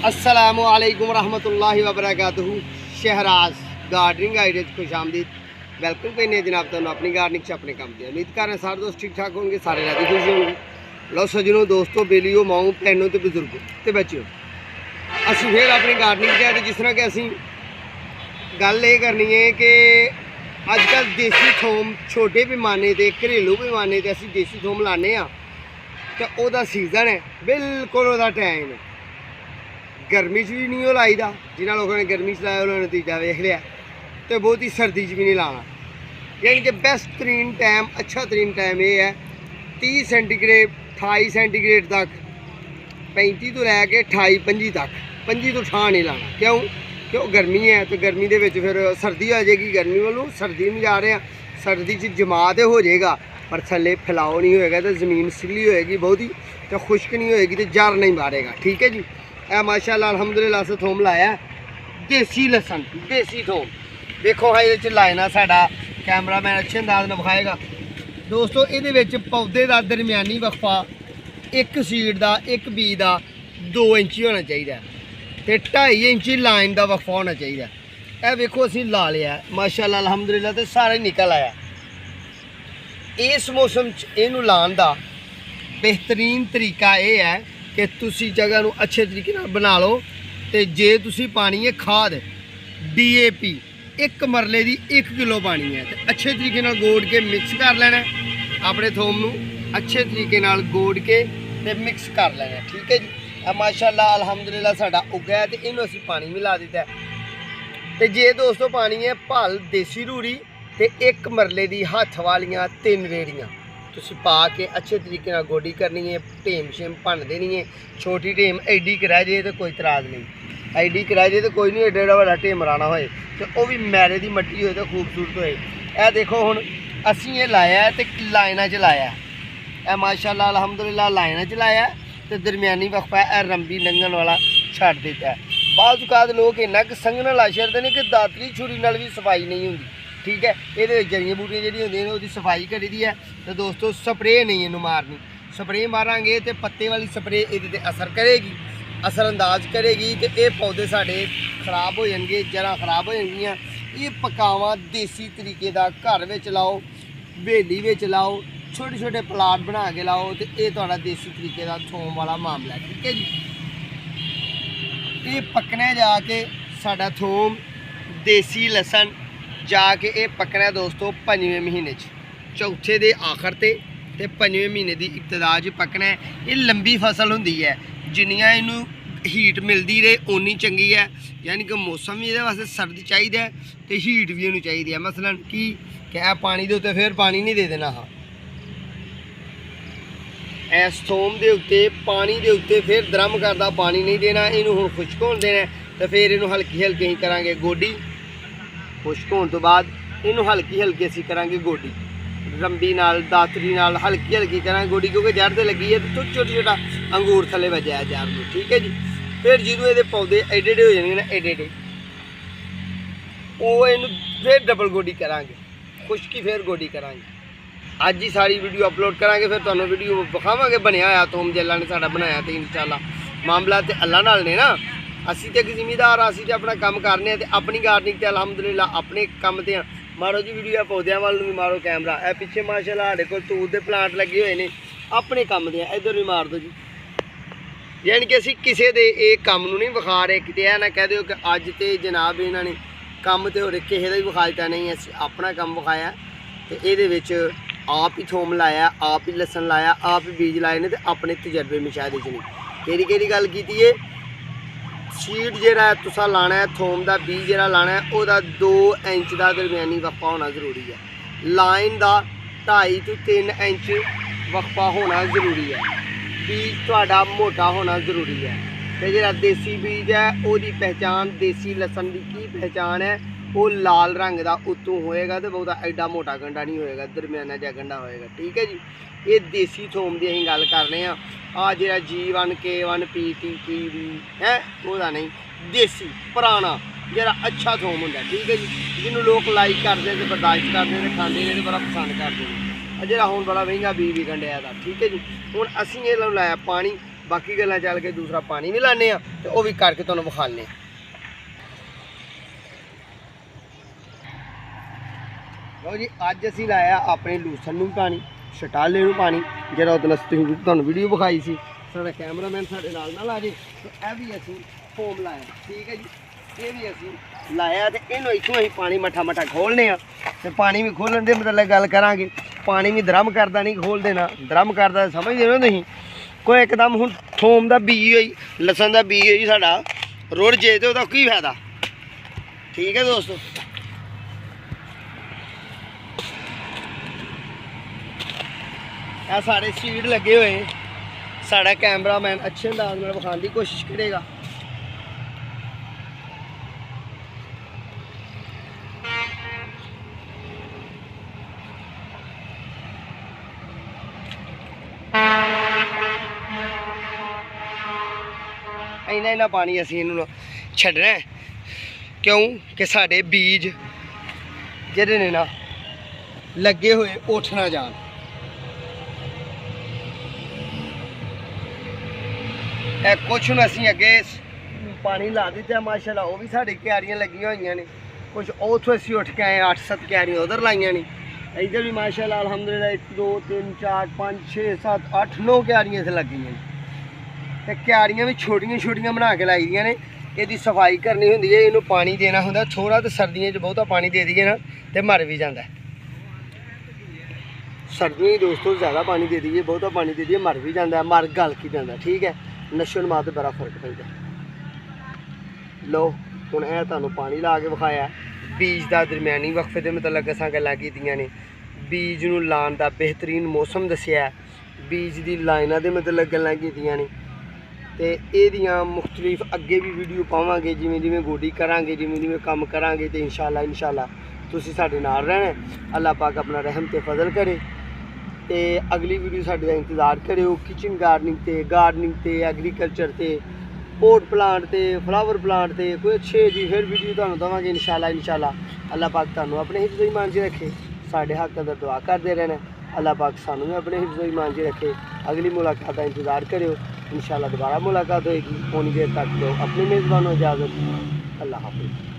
अस्सलामु अलैकुम रहमतुल्लाहि व बरकातुहू। शहराज गार्डनिंग आइडिया खुश आमदीद। वेलकम करने जनाब तुम अपनी गार्डनिंग अपने काम की उम्मीद कर रहे हैं सारे दोस्त ठीक ठाक होंगे, सारे राजी खुशी होंगे। लो सजनों, दोस्तों, बेलियो, माओ, भैनों तो बजुर्गों तो बच्चों, असी फिर अपनी गार्डनिंग के जिस तरह कि असी गल ये करनी है कि अजकल देसी थोम छोटे पैमाने से घरेलू पैमाने से असी देसी थोम लाने तो वह सीजन है, बिल्कुल वह टाइम है। गर्मी भी नहीं लाई दा, जिन्होंने लोगों ने गर्मी लाया उन्होंने नतीजा वेख लिया, तो बहुत ही सर्दी भी नहीं लाना। यानी कि बेस्ट तरीन टाइम, अच्छा तरीन टाइम ये है 30 सेंटीग्रेड 28 सेंटीग्रेड तक, 35 तो लैके 28 25 तक, 25 तो ठा नहीं लाना। क्यों गर्मी है तो गर्मी के फिर सर्दी आ जाएगी, गर्मी वालों सर्दी में जा रहे हैं, सर्दी जमा तो हो जाएगा पर थले फैलाव नहीं होएगा, तो ज़मीन सिली होएगी बहुत ही, तो खुश्क नहीं होएगी, तो जर नहीं मारेगा। ठीक है जी। ए माशाल्लाह अल्हम्दुलिल्लाह से थोम लाया देसी लसन, देसी थोम देखो हाँ, ये लाइना साडा कैमरामैन अच्छे अंदाज में विखाएगा। दोस्तों ये पौधे का दरम्यानी वक्फा एक सीड का एक बी का 2 इंची होना चाहिए, तो 2.5 इंची लाइन का वक्फा होना चाहिए। यह वेखो असी ला लिया माशाल्लाह अल्हम्दुलिल्लाह, तो सारा ही निकल आया। इस मौसम इनू लाने का बेहतरीन तरीका यह है कि तुसी जगह नू अच्छे तरीके बना लो, तो जे तुसी पानी है खाद DAP 1 मरले की 1 किलो पानी है, तो अच्छे तरीके गोड़ के मिक्स कर लेना अपने थोम नू, अच्छे तरीके गोड़ के ते मिक्स कर लेना। ठीक है जी। माशाल्लाह अल्हम्दुलिल्लाह साडा उग्या है, तो इनू असी पानी मिला दिता है। तो जे दोस्तों पानी है भल देसी रूड़ी, तो 1 मरले की हथ वालियाँ 3 रेड़ियाँ तुसी पा के अच्छे तरीके गोडी करनी है, ढेम शेम भन देनी है। छोटी ढेम एडी कराए जाए तो कोई तराज नहीं, एडी कराए जाए तो कोई नहीं, एडा एडा बड़ा ढेम राना होए तो वह भी मैरे की मट्टी होए तो खूबसूरत होए। यह देखो हुण असी ये लाया है, तो लाइना च लाया है माशाल्लाह अल्हम्दुलिल्लाह, लाइना च लाया तो दरम्यानी वक्फा है रंबी लंघन वाला छड़ देता है। बाज़ लोग इन्ना कि संघना ला छड़ते हैं कि दातरी छुरी नाल भी सफाई नहीं होंगी। ठीक है, ये जड़ियाँ बूटियाँ जी होंगे वो सफाई करी दी है, तो दोस्तों स्प्रे नहीं इनू मारनी, स्प्रे मारांगे तो पत्ते वाली स्प्रे ये असर करेगी, असरअंदाज करेगी, तो ये पौधे साढ़े खराब हो जाएंगे, जड़ां खराब हो जाएंगियां। ये पकावा देसी तरीके का घर में लाओ, बेली में लाओ, छोटे छोटे प्लाट बना के लाओ, तो ये थोड़ा देसी तरीके का थोम वाला मामला है। ठीक है जी। ये पकने जाके साडा थोम देसी लसन जाके ये पकना दोस्तों 5वें महीने, चौथे के आखिर ते 5वें महीने की इब्तदा पकना है। ये लंबी फसल होंगी है, जिन्नियां इनू हीट मिलती रहे उन्नी चंगी है। यानी कि मौसम भी ये वास्ते सर्द चाहिए तो हीट भी इनू चाहिए है। मसलन कि क्या पानी के उत्ते फिर पानी नहीं दे देना, हाँ इस थोम के उत्ते पानी के उत्ते फिर दरम करता पानी नहीं देना, इनू हुण खुश्क होने देना, तो फिर इनू हल्की हल्की ही करांगे गोडी। खुश्क होने तो बाद इनू हल्की हल्की असी करांगे गोडी, रंबी नाल दातरी नाल हल्की हल्की करांगे गोडी, क्योंकि जड़ तो लगी है तो छोटा छोटा अंगूर थले वजया है जड़ में। ठीक है जी। फिर जो ये पौधे एडे एडे हो जाएंगे ना, एडे एडे वो इनू फिर डबल गोडी करांगे, खुश्की फिर गोडी करांगे। अज ही सारी वीडियो अपलोड करांगे, फिर तुहानूं वीडियो विखावांगे बनया होया थोम जे अल्लाह ने साडा बनाया, तो इंशाअल्लाह मामला तो अल्लाह नाल ने ना। असी तो एक जिमीदार, असी तो अपना काम करने, तो अपनी गार्डनिंग तो अल्हम्दुलिल्लाह अपने काम ते मारो जी वीडियो, पौधों वाल भी मारो कैमरा। ए पिछे माशाल्लाह साढ़े कोल तूत के प्लांट लगे हुए हैं अपने काम दे, इधर भी मार दो जी। यानी कि असी किसी के ये काम नहीं विखा रहे, कि यह ना कह दो कि अज तो जनाब इन्होंने काम तो होर किसी का भी विखा दिता, नहीं असी अपना काम विखाया। तो ये आप ही थोम लाया, आप ही लसन लाया, आप ही बीज लाए ने, तो अपने तजर्बे मुशाहदे च नहीं केड़ी गल की है। सीड जो तुसा लाना है, थोम का बीज जो लाना है, वह 2 इंच का दरम्यानी वक्फा होना जरूरी है। लाइन का 2.5 to 3 इंच वक्फा होना जरूरी है। बीज थोड़ा मोटा होना जरूरी है। तो जो देसी बीज है वही पहचान, देसी लसन की पहचान है, वो लाल रंग का उत्तों होएगा, तो बहुता एडा मोटा गंढा नहीं होएगा, दरम्याना जहा गंढा होएगा। ठीक है जी। ये देसी थोम की अं गल कर रहे हैं। जो G1 K1 PT KV है वह नहीं, देसी पुराना जरा अच्छा थोम होंगे। ठीक है जी। जिन्होंने लोग लाइक करते हैं, बर्दाश्त करते हैं, खाते हैं, बड़ा पसंद करते हैं। जरा हूँ बड़ा महंगा बी विकन दिया था। ठीक है जी। हुण असीं ये लाया पानी बाकी गल्लां चल के दूसरा पानी भी लाने आ ते ओह भी करके तुहानूं विखाने। लो जी अज असीं लाया अपने लूसन नूं पानी, शटाले नूं पानी, जिहड़ा उदन तुहानूं वीडियो विखाई सी। साडा कैमरामैन साडे नाल ना ला जे ते इह भी असीं फोम लाया, ठीक है जी। ये भी असीं लाया ते इहनूं इत्थों असीं पानी मट्ठा मट्ठा खोलने आ ते पानी भी खोलन दे मतलब गल करांगे। पानी भी दरम करदा नहीं खोल देना, दरम करदा समझदे हो तुसीं। कोई एकदम हुण थोम दा बीज होई, लसन दा बीज होई साडा रुड़ जे ते ओहदा की फायदा, ठीक है दोस्तों। ਇਹ साढ़े सीड लगे हुए, साड़ा कैमरामैन अच्छे अंदाज में विखाने की कोशिश करेगा। इन्ना इन्ना पानी असीं इन्हूं छड्डना है, क्यों कि साढ़े बीज जिहड़े ने ना लगे हुए उठ ना जान। कुछ हूँ असीं अगे पानी ला दिता माशाल्लाह, वो भी साड़ी क्यारियां लगियां हुई ने। कुछ उथों असीं उठ के आए 8-7 क्यारियां उधर लाइया ने। इधर भी माशाल्लाह अल्हम्दुलिल्लाह 1 2 3 4 5 6 7 8 9 क्यारियां इत्थे लगी ने। ते क्यारियां भी छोटियां छोटियां बना के लाई दियां ने। इहदी सफाई करनी हुंदी है, इहनूं पानी देना हुंदा थोड़ा, तो सर्दियों च बहुता पानी दे दईए ना तो मर भी जाता है। सर्दियों दोस्तों ज़्यादा पानी दे दईए, बहुता पानी दे दईए मर भी जाता है, मर गल की जाता, ठीक है। नशो नमा तो बड़ा फर्क पैंदा। लो हुण यह तुहानूं पानी ला के विखाया, बीज का दरम्यानी वक्फे के मतलब असां गल्लां कीतियां ने, बीज नूं लाण दा बेहतरीन मौसम दस्सिया, बीज की लाइनां दे मतलब गल्लां कीतियां ने। तो एहदियां मुख्तलिफ अगे भी वीडियो पावांगे, जिमें जिमें गोडी करांगे, जिमें जिमें काम करांगे, तो इंशाअल्लाह तुसीं साडे नाल रहना। अल्लाह पाक अपना रहम ते फजल करे। तो अगली वीडियो साडे दा इंतज़ार करियो, किचन गार्डनिंग ते एग्रीकल्चर ते पोट प्लांट ते फ्लावर प्लांट ते कोई अच्छे जी फिर वीडियो तुहानूं देवांगे इंशाअल्लाह। अल्लाह पाक तुहानूं अपने हिफ्ज़ ईमान च रखे, साडे हक अंदर दुआ करते रहना। अल्लाह पाक सानूं भी अपने हिफ्ज़ ईमान च रखे। अगली मुलाकात का इंतज़ार करियो, इंशाअल्लाह दोबारा मुलाकात होएगी। उन्नी देर तक दो अपनी मेज़बानों इजाज़त। अल्लाह हाफ़िज़।